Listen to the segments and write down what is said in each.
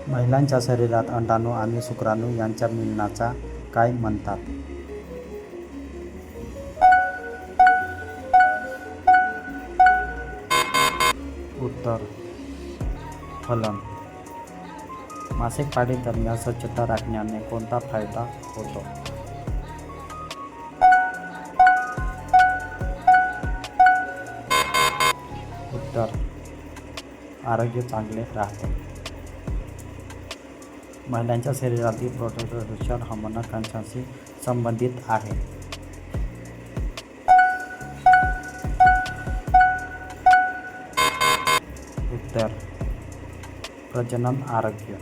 महिलांच्या शरीरात अंडाणू आणि शुक्राणू यांच्या मिलनाचा काय म्हणतात? उत्तर फलन. मासिक पाळी दरम्यान स्वच्छता राखण्याने कोणता फायदा होतो? उत्तर आरोग्य चांगले राहते. महिलांच्या शरीरातील प्रोस्टेट हार्मोन कशाशी संबंधित आहे? उत्तर प्रजनन आरोग्य.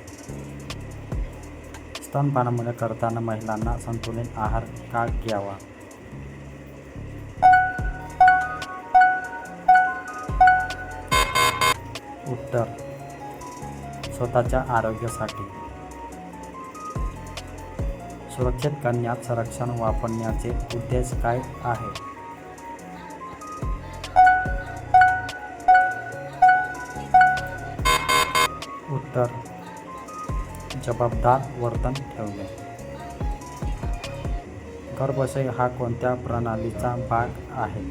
स्तनपान करताना महिलांना संतुलित आहार का घ्यावा? उत्तर स्वतःच्या आरोग्यासाठी. सुरक्षित कन्यात संरक्षण वापरण्याचे उद्देश काय आहे? उत्तर जबाबदार वर्तन ठेवणे. गर्भाशय हा कोणत्या प्रणालीचा भाग आहे?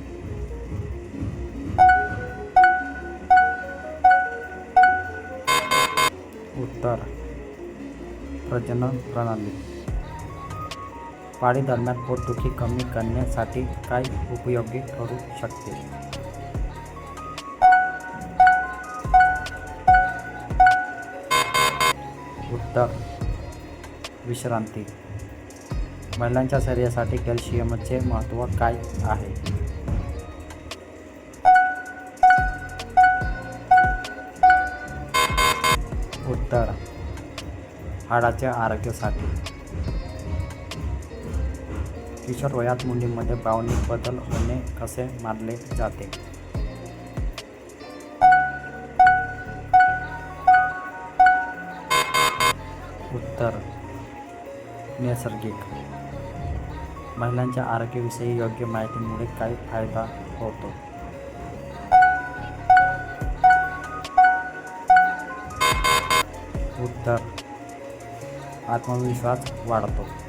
उत्तर प्रजनन प्रणाली. पाळी दरम्यान पोटदुखी कमी करण्यासाठी काय उपयोगी ठरू शकते? उत्तर विश्रांती. महिलांच्या शरीरासाठी कॅल्शियमचे महत्त्व काय आहे? उत्तर हाडाच्या आरोग्यासाठी. किशोर वयात मुलींमध्ये भावनिक बदल होणे कसे मानले जाते? उत्तर नैसर्गिक. महिलांच्या आरोग्याविषयी योग्य माहितीमुळे काय फायदा होतो? उत्तर आत्मविश्वास वाढतो.